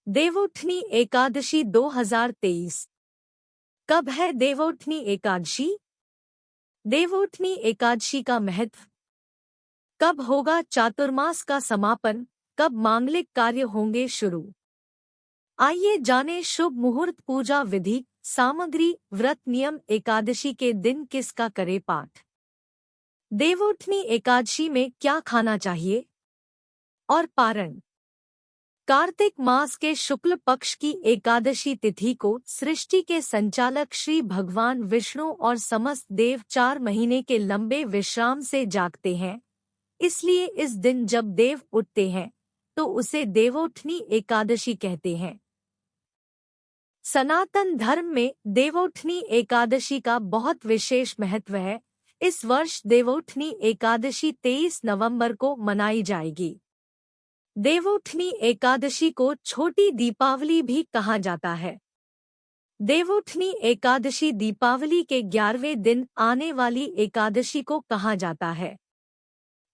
देवउठनी एकादशी 2023। कब है देवउठनी एकादशी? देवउठनी एकादशी का महत्व। कब होगा चातुर्मास का समापन? कब मांगलिक कार्य होंगे शुरू? आइए जानें शुभ मुहूर्त, पूजा विधि, सामग्री, व्रत नियम। एकादशी के दिन किसका करे पाठ? देवउठनी एकादशी में क्या खाना चाहिए? और पारण। कार्तिक मास के शुक्ल पक्ष की एकादशी तिथि को सृष्टि के संचालक श्री भगवान विष्णु और समस्त देव 4 महीने के लंबे विश्राम से जागते हैं। इसलिए इस दिन जब देव उठते हैं तो उसे देवउठनी एकादशी कहते हैं। सनातन धर्म में देवउठनी एकादशी का बहुत विशेष महत्व है। इस वर्ष देवउठनी एकादशी 23 नवंबर को मनाई जाएगी। देवउठनी एकादशी को छोटी दीपावली भी कहा जाता है। देवउठनी एकादशी दीपावली के 11वें दिन आने वाली एकादशी को कहा जाता है।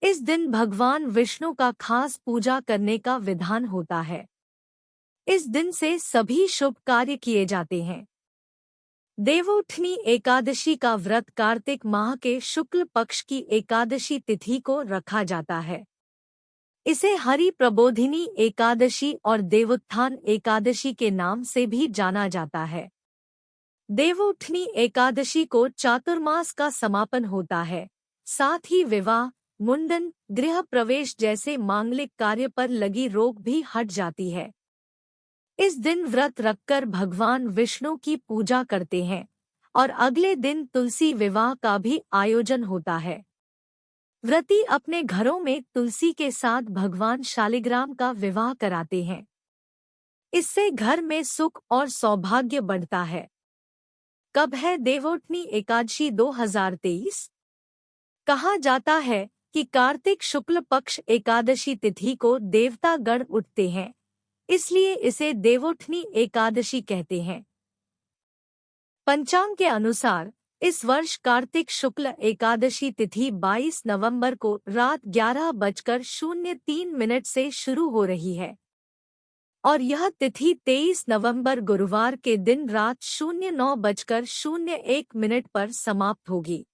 इस दिन भगवान विष्णु का खास पूजा करने का विधान होता है। इस दिन से सभी शुभ कार्य किए जाते हैं। देवउठनी एकादशी का व्रत कार्तिक माह के शुक्ल पक्ष की एकादशी तिथि को रखा जाता है। इसे हरि प्रबोधिनी एकादशी और देवोत्थान एकादशी के नाम से भी जाना जाता है। देवउठनी एकादशी को चातुर्मास का समापन होता है। साथ ही विवाह, मुंडन, गृह प्रवेश जैसे मांगलिक कार्य पर लगी रोक भी हट जाती है। इस दिन व्रत रखकर भगवान विष्णु की पूजा करते हैं और अगले दिन तुलसी विवाह का भी आयोजन होता है। व्रती अपने घरों में तुलसी के साथ भगवान शालिग्राम का विवाह कराते हैं। इससे घर में सुख और सौभाग्य बढ़ता है। कब है देवउठनी एकादशी 2023? कहा जाता है कि कार्तिक शुक्ल पक्ष एकादशी तिथि को देवता गण उठते हैं, इसलिए इसे देवउठनी एकादशी कहते हैं। पंचांग के अनुसार इस वर्ष कार्तिक शुक्ल एकादशी तिथि 22 नवंबर को रात 11:03 से शुरू हो रही है और यह तिथि 23 नवंबर गुरुवार के दिन रात 09:01 पर समाप्त होगी।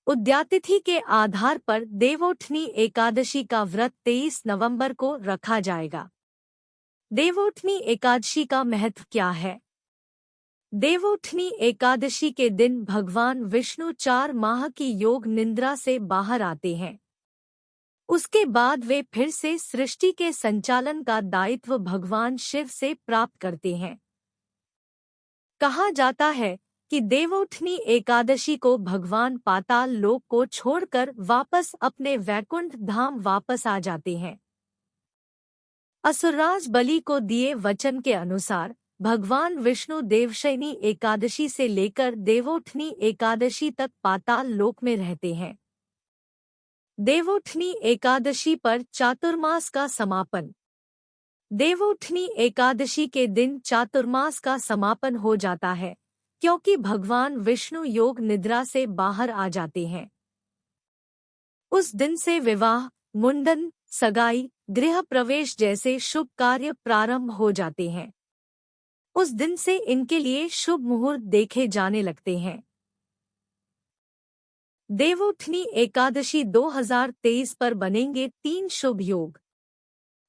उद्यातिथि के आधार पर देवउठनी एकादशी का व्रत 23 नवंबर को रखा जाएगा। देवउठनी एकादशी का महत्व क्या है? देवउठनी एकादशी के दिन भगवान विष्णु 4 माह की योग निद्रा से बाहर आते हैं। उसके बाद वे फिर से सृष्टि के संचालन का दायित्व भगवान शिव से प्राप्त करते हैं। कहा जाता है कि देवउठनी एकादशी को भगवान पाताल लोक को छोड़कर वापस अपने वैकुंठ धाम वापस आ जाते हैं। असुरराज बलि को दिए वचन के अनुसार भगवान विष्णु देवशयनी एकादशी से लेकर देवउठनी एकादशी तक पाताल लोक में रहते हैं। देवउठनी एकादशी पर चातुर्मास का समापन। देवउठनी एकादशी के दिन चातुर्मास का समापन हो जाता है क्योंकि भगवान विष्णु योग निद्रा से बाहर आ जाते हैं। उस दिन से विवाह, मुंडन, सगाई, गृह प्रवेश जैसे शुभ कार्य प्रारंभ हो जाते हैं। उस दिन से इनके लिए शुभ मुहूर्त देखे जाने लगते हैं। देवउठनी एकादशी 2023 पर बनेंगे 3 शुभ योग।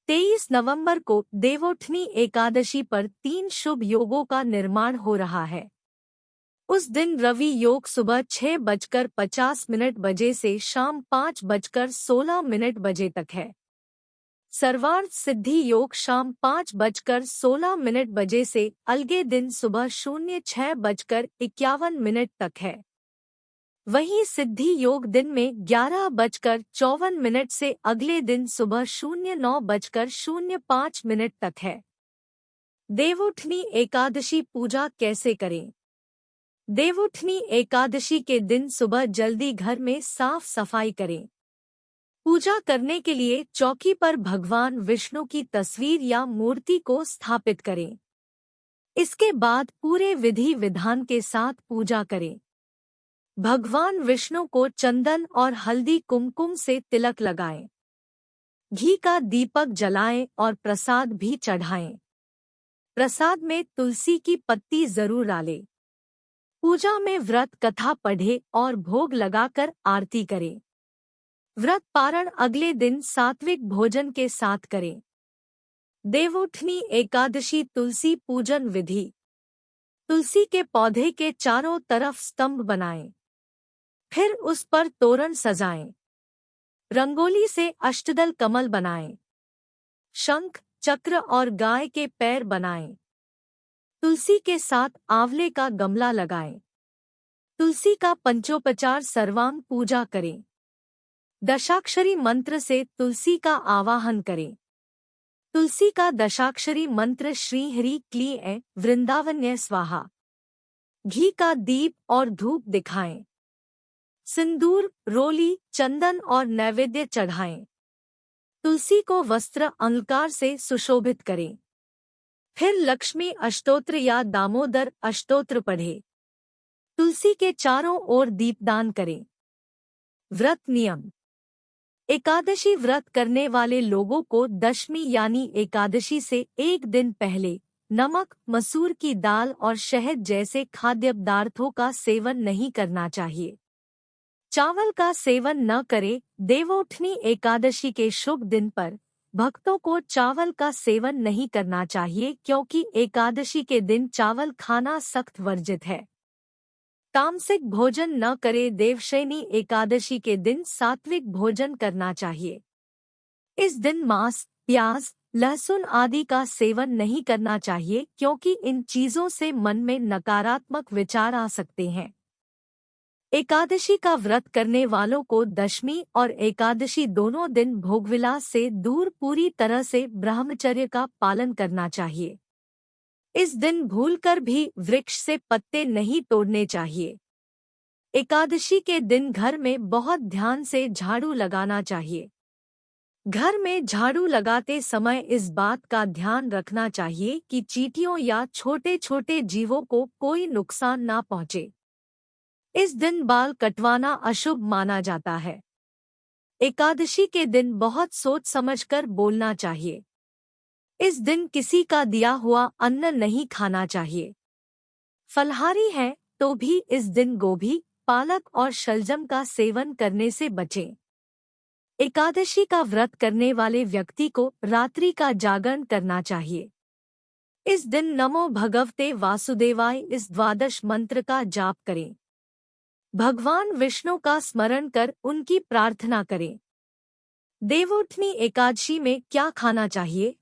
23 नवंबर को देवउठनी एकादशी पर 3 शुभ योगों का निर्माण हो रहा है। उस दिन रवि योग सुबह 6:50 बजे से शाम 5:16 बजे तक है। सर्वार्थ सिद्धि योग शाम 5:16 बजे से अलगे दिन सुबह 06:51 तक है। वहीं सिद्धि योग दिन में 11:54 से अगले दिन सुबह 09:05 तक है। देवउठनी एकादशी पूजा कैसे करें? देवउठनी एकादशी के दिन सुबह जल्दी घर में साफ सफाई करें। पूजा करने के लिए चौकी पर भगवान विष्णु की तस्वीर या मूर्ति को स्थापित करें। इसके बाद पूरे विधि विधान के साथ पूजा करें। भगवान विष्णु को चंदन और हल्दी कुमकुम से तिलक लगाएं। घी का दीपक जलाएं और प्रसाद भी चढ़ाएं। प्रसाद में तुलसी की पत्ती जरूर डालें। पूजा में व्रत कथा पढ़े और भोग लगाकर आरती करें। व्रत पारण अगले दिन सात्विक भोजन के साथ करें। देवउठनी एकादशी तुलसी पूजन विधि। तुलसी के पौधे के चारों तरफ स्तंभ बनाएं। फिर उस पर तोरण सजाएं। रंगोली से अष्टदल कमल बनाएं। शंख, चक्र और गाय के पैर बनाएं। तुलसी के साथ आंवले का गमला लगाएं। तुलसी का पंचोपचार सर्वांग पूजा करें। दशाक्षरी मंत्र से तुलसी का आवाहन करें। तुलसी का दशाक्षरी मंत्र श्री हरि क्ली ऐ वृंदावन्य स्वाहा। घी का दीप और धूप दिखाएं। सिंदूर, रोली, चंदन और नैवेद्य चढ़ाएं। तुलसी को वस्त्र अलंकार से सुशोभित करें। फिर लक्ष्मी अष्टोत्र या दामोदर अष्टोत्र पढ़े। तुलसी के चारों ओर दीपदान करें। व्रत नियम। एकादशी व्रत करने वाले लोगों को दशमी यानी एकादशी से एक दिन पहले नमक, मसूर की दाल और शहद जैसे खाद्य पदार्थों का सेवन नहीं करना चाहिए। चावल का सेवन न करें। देवउठनी एकादशी के शुभ दिन पर भक्तों को चावल का सेवन नहीं करना चाहिए, क्योंकि एकादशी के दिन चावल खाना सख्त वर्जित है। तामसिक भोजन न करे। देवशयनी एकादशी के दिन सात्विक भोजन करना चाहिए। इस दिन मांस, प्याज, लहसुन आदि का सेवन नहीं करना चाहिए, क्योंकि इन चीजों से मन में नकारात्मक विचार आ सकते हैं। एकादशी का व्रत करने वालों को दशमी और एकादशी दोनों दिन भोगविलास से दूर पूरी तरह से ब्रह्मचर्य का पालन करना चाहिए। इस दिन भूलकर भी वृक्ष से पत्ते नहीं तोड़ने चाहिए। एकादशी के दिन घर में बहुत ध्यान से झाड़ू लगाना चाहिए। घर में झाड़ू लगाते समय इस बात का ध्यान रखना चाहिए कि चींटियों या छोटे छोटे जीवों को कोई नुकसान ना पहुंचे। इस दिन बाल कटवाना अशुभ माना जाता है। एकादशी के दिन बहुत सोच समझकर बोलना चाहिए। इस दिन किसी का दिया हुआ अन्न नहीं खाना चाहिए। फलाहारी हैं तो भी इस दिन गोभी, पालक और शलजम का सेवन करने से बचें। एकादशी का व्रत करने वाले व्यक्ति को रात्रि का जागरण करना चाहिए। इस दिन नमो भगवते वासुदेवाय इस द्वादश मंत्र का जाप करें। भगवान विष्णु का स्मरण कर उनकी प्रार्थना करें। देवउठनी एकादशी में क्या खाना चाहिए?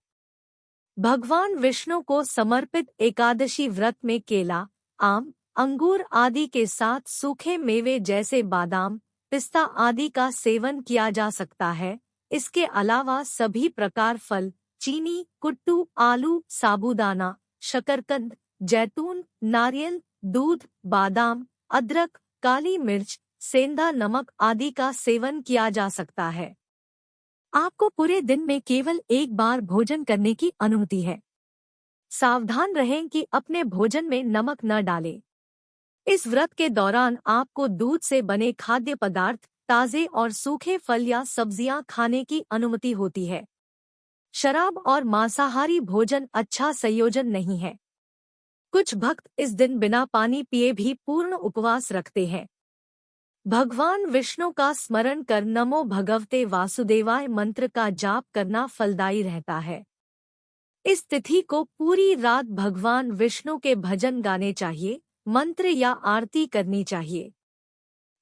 भगवान विष्णु को समर्पित एकादशी व्रत में केला, आम, अंगूर आदि के साथ सूखे मेवे जैसे बादाम, पिस्ता आदि का सेवन किया जा सकता है। इसके अलावा सभी प्रकार फल, चीनी, कुट्टू, आलू, साबूदाना, शकरकंद, जैतून, नारियल, दूध, बादाम, अदरक, काली मिर्च, सेंधा नमक आदि का सेवन किया जा सकता है। आपको पूरे दिन में केवल एक बार भोजन करने की अनुमति है। सावधान रहें कि अपने भोजन में नमक न डालें। इस व्रत के दौरान आपको दूध से बने खाद्य पदार्थ, ताजे और सूखे फल या सब्जियां खाने की अनुमति होती है। शराब और मांसाहारी भोजन अच्छा संयोजन नहीं है। कुछ भक्त इस दिन बिना पानी पिए भी पूर्ण उपवास रखते हैं। भगवान विष्णु का स्मरण कर नमो भगवते वासुदेवाय मंत्र का जाप करना फलदायी रहता है। इस तिथि को पूरी रात भगवान विष्णु के भजन गाने चाहिए, मंत्र या आरती करनी चाहिए।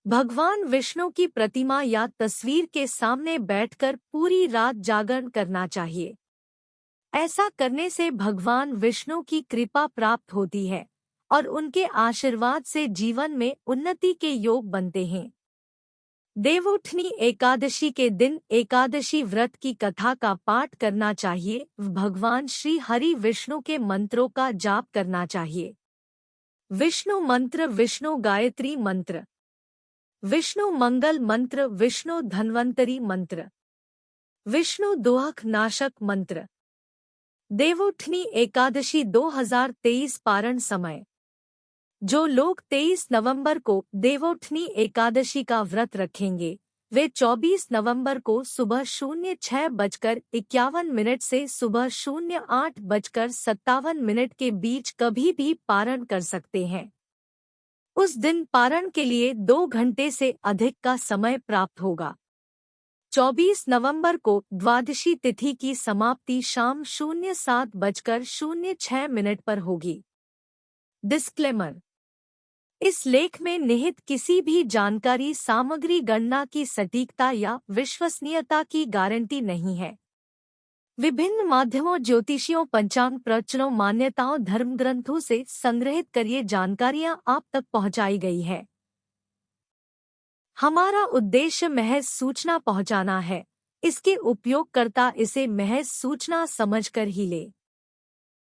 भगवान विष्णु की प्रतिमा या तस्वीर के सामने बैठकर पूरी रात जागरण करना चाहिए। ऐसा करने से भगवान विष्णु की कृपा प्राप्त होती है और उनके आशीर्वाद से जीवन में उन्नति के योग बनते हैं। देवउठनी एकादशी के दिन एकादशी व्रत की कथा का पाठ करना चाहिए। भगवान श्री हरि विष्णु के मंत्रों का जाप करना चाहिए। विष्णु मंत्र, विष्णु गायत्री मंत्र, विष्णु मंगल मंत्र, विष्णु धन्वंतरी मंत्र, विष्णु दोहक नाशक मंत्र। देवउठनी एकादशी 2023 पारण समय। जो लोग 23 नवंबर को देवउठनी एकादशी का व्रत रखेंगे वे 24 नवंबर को सुबह 06:51 से सुबह 08:57 के बीच कभी भी पारण कर सकते हैं। उस दिन पारण के लिए 2 घंटे से अधिक का समय प्राप्त होगा। 24 नवंबर को द्वादशी तिथि की समाप्ति शाम 07:06 पर होगी। डिस्क्लेमर: इस लेख में निहित किसी भी जानकारी सामग्री गणना की सटीकता या विश्वसनीयता की गारंटी नहीं है। विभिन्न माध्यमों, ज्योतिषियों, पंचांग प्रवचनों, मान्यताओं, धर्मग्रंथों से संग्रहित कर ये जानकारियां आप तक पहुंचाई गई है। हमारा उद्देश्य महज सूचना पहुंचाना है। इसके उपयोगकर्ता इसे महज सूचना समझकर ही ले।